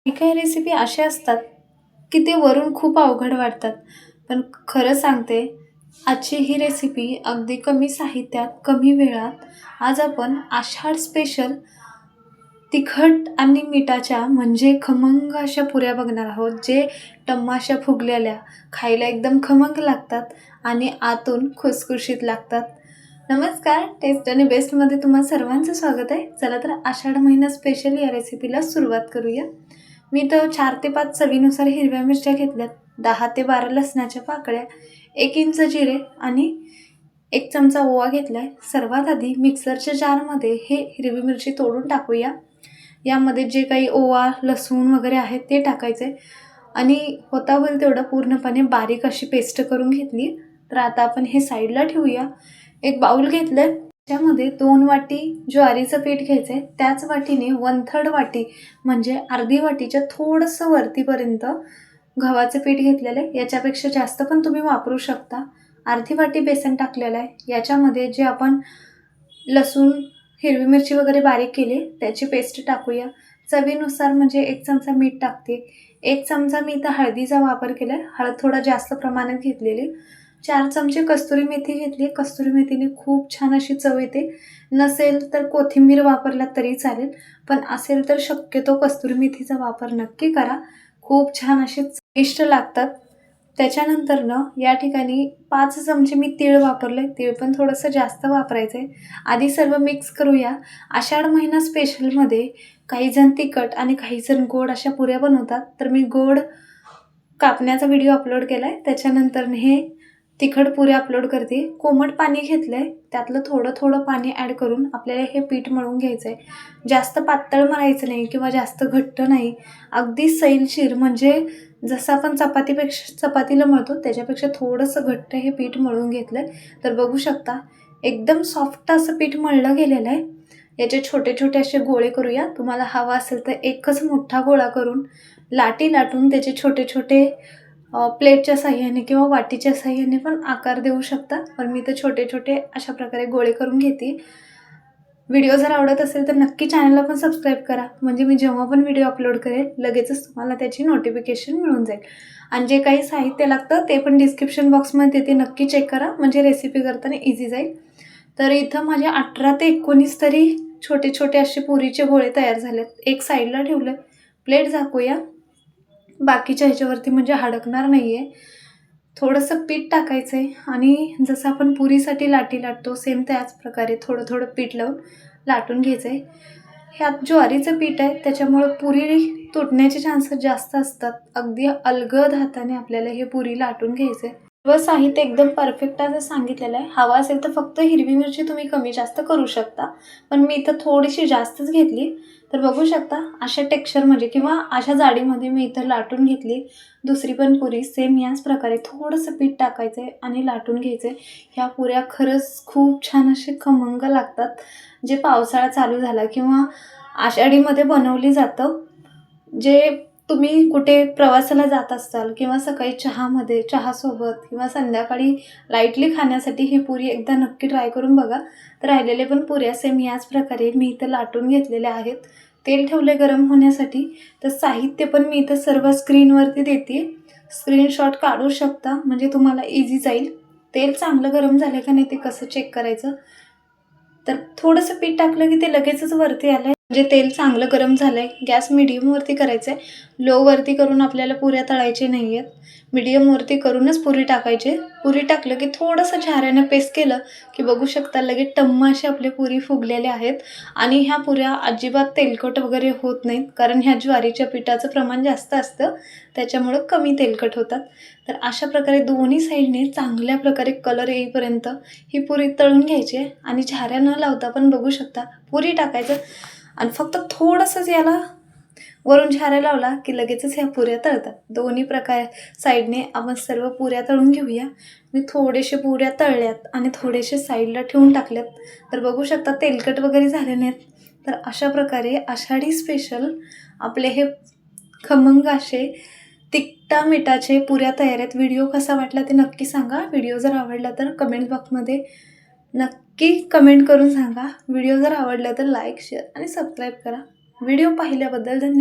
काही रेसिपी अशा असतात की ते वरून खूप अवघड वाटतात. पण खरं सांगते, आजची ही रेसिपी अगदी कमी साहित्यात, कमी वेळात आज आपण आषाढ स्पेशल तिखट आणि मिठाच्या म्हणजे खमंग अशा पुऱ्या बघणार आहोत, जे टम्मा अशा फुगलेल्या, खायला एकदम खमंग लागतात आणि आतून खुसखुशीत लागतात. नमस्कार, टेस्ट आणि बेस्टमध्ये तुम्हा सर्वांचं स्वागत आहे. चला तर आषाढ महिना स्पेशल या रेसिपीला सुरुवात करूया. मी तर 4 ते 5 चवीनुसार हिरव्या मिरच्या घेतल्यात, 10 ते 12 लसणाच्या पाकळ्या, 1 इंच जिरे आणि 1 चमचा ओवा घेतलाय. सर्वात आधी मिक्सरच्या जारमध्ये हे हिरवी मिरची तोडून टाकूया. यामध्ये जे काही ओवा, लसूण वगैरे आहे ते टाकायचे आणि होता होईल तेवढं पूर्णपणे बारीक अशी पेस्ट करून घेतली. तर आता आपण हे साईडला ठेवूया. एक बाउल घेतलं, त्यामध्ये 2 वाटी ज्वारीचं पीठ घ्यायचं आहे. त्याच वाटीने 1/3 वाटी म्हणजे अर्धी वाटीच्या थोडंसं वरतीपर्यंत गव्हाचं पीठ घेतलेलं आहे. याच्यापेक्षा जास्त पण तुम्ही वापरू शकता. अर्धी वाटी बेसन टाकलेलं आहे. याच्यामध्ये जे आपण लसूण, हिरवी मिरची वगैरे बारीक केली त्याची पेस्ट टाकूया. चवीनुसार म्हणजे 1 चमचा मीठ टाकते. 1 चमचा मी इथं हळदीचा वापर केला आहे. हळद थोडा जास्त प्रमाणात घेतलेली. 4 चमचे कस्तुरी मेथी घेतली. कस्तुरी मेथीने खूप छान अशी चव येते. नसेल तर कोथिंबीर वापरला तरी चालेल, पण असेल तर शक्यतो कस्तुरी मेथीचा वापर नक्की करा. खूप छान असे चविष्ट लागतात. त्याच्यानंतरनं या ठिकाणी 5 चमचे मी तीळ वापरले. तीळ पण थोडंसं जास्त वापरायचं आहे. आधी सर्व मिक्स करूया. आषाढ महिना स्पेशलमध्ये काहीजण तिखट आणि काहीजण गोड अशा पुऱ्या बनवतात. तर मी गोड कापण्याचा व्हिडिओ अपलोड केला आहे. त्याच्यानंतर हे तिखट पुऱ्या अपलोड करते. कोमट पाणी घेतलं आहे. त्यातलं थोडं थोडं पाणी ॲड करून आपल्याला हे पीठ मळून घ्यायचं आहे. जास्त पातळ मळायचं नाही किंवा जास्त घट्ट नाही. अगदी सैलशीर म्हणजे जसं आपण चपातीला मळतो त्याच्यापेक्षा थोडंसं घट्ट हे पीठ मळून घेतलं आहे. तर बघू शकता एकदम सॉफ्ट असं पीठ मळलं गेलेलं आहे. याचे छोटे छोटे असे गोळे करूया. तुम्हाला हवा असेल तर एकच मोठा गोळा करून लाटी लाटून त्याचे छोटे छोटे प्लेटच्या साहाय्याने किंवा वाटीच्या साहाय्याने पण आकार देऊ शकता. पण मी तर छोटे छोटे अशा प्रकारे गोळे करून घेते. व्हिडिओ जर आवडत असेल तर नक्की चॅनलला पण सबस्क्राईब करा, म्हणजे मी जेव्हा पण व्हिडिओ अपलोड करेल लगेचच तुम्हाला त्याची नोटिफिकेशन मिळून जाईल. आणि जे काही साहित्य लागतं ते पण डिस्क्रिप्शन बॉक्समध्ये देते, नक्की चेक करा, म्हणजे रेसिपी करताना इझी जाईल. तर इथं माझे 18 ते 19 तरी छोटे छोटे असे पुरीचे गोळे तयार झालेत. एक साईडला ठेवलं. प्लेट झाकूया. बाकीच्या ह्याच्यावरती म्हणजे अडकणार नाही आहे. थोडंसं पीठ टाकायचं आहे आणि जसं आपण पुरीसाठी लाटी लाटतो सेम त्याच प्रकारे थोडं थोडं पीठ लावून लाटून घ्यायचं आहे. ह्यात ज्वारीचं पीठ आहे त्याच्यामुळं पुरी तुटण्याचे चान्सेस जास्त असतात. अगदी अलगद हाताने आपल्याला हे पुरी लाटून घ्यायचं आहे. सर्व साहित्य एकदम परफेक्ट असं सांगितलेलं आहे. हवा असेल तर फक्त हिरवी मिरची तुम्ही कमी जास्त करू शकता, पण मी इथं थोडीशी जास्तच घेतली. तर बघू शकता अशा टेक्स्चरमध्ये किंवा अशा जाडीमध्ये मी इथं लाटून घेतली. दुसरी पण पुरी सेम याच प्रकारे थोडंसं पीठ टाकायचं आहे आणि लाटून घ्यायचं आहे. ह्या पुऱ्या खरंच खूप छान असे खमंग लागतात. जे पावसाळा चालू झाला किंवा आषाढीमध्ये बनवली जातं. जे तुम्ही कुठे प्रवासाला जात असाल किंवा सकाळी चहामध्ये, चहासोबत किंवा संध्याकाळी लाईटली खाण्यासाठी ही पुरी एकदा नक्की ट्राय करून बघा. तर राहिलेले पण पुऱ्या सेम याच प्रकारे मी इथं लाटून घेतलेल्या आहेत. तेल ठेवले गरम होण्यासाठी. तर साहित्य पण मी इथं सर्व स्क्रीनवरती देते. स्क्रीनशॉट काढू शकता म्हणजे तुम्हाला इझी जाईल. तेल चांगलं गरम झालं का नाही ते कसं चेक करायचं. तर थोडंसं पीठ टाकलं की ते लगेचच वरती आलं आहे, म्हणजे तेल चांगलं गरम झालं आहे. गॅस मिडियमवरती करायचं आहे. लोवरती करून आपल्याला पुऱ्या तळायचे नाही आहेत. मिडियमवरती करूनच पुरी टाकायची. पुरी टाकलं की थोडंसं झाऱ्यानं पेस्ट केलं की बघू शकता लगेच टम्म असे आपले पुरी फुगलेल्या आहेत. आणि ह्या पुऱ्या अजिबात तेलकट वगैरे होत नाहीत, कारण ह्या ज्वारीच्या पिठाचं प्रमाण जास्त असतं त्याच्यामुळं कमी तेलकट होतात. तर अशा प्रकारे दोन्ही साईडने चांगल्या प्रकारे कलर येईपर्यंत ही पुरी तळून घ्यायची आहे. आणि झाऱ्या न लावता पण बघू शकता पुरी टाकायचं आणि फक्त थोडंसंच याला वरून झाऱ्या लावला की लगेचच ह्या पुऱ्या तळतात. दोन्ही प्रकारे साईडने आपण सर्व पुऱ्या तळून घेऊया. मी थोडेसे पुऱ्या तळल्यात आणि थोडेसे साईडला ठेवून टाकल्यात. तर बघू शकता तेलकट वगैरे झाले नाहीत. तर अशा प्रकारे आषाढी स्पेशल आपले हे खमंग असे तिखटा मिठाचे पुऱ्या तयार आहेत. व्हिडिओ कसा वाटला ते नक्की सांगा. व्हिडिओ जर आवडला तर कमेंट बॉक्समध्ये नक्की कमेंट करून सांगा. व्हिडिओ जर आवडला तर लाईक, शेअर आणि सबस्क्राईब करा. व्हिडिओ पाहिल्याबद्दल धन्यवाद.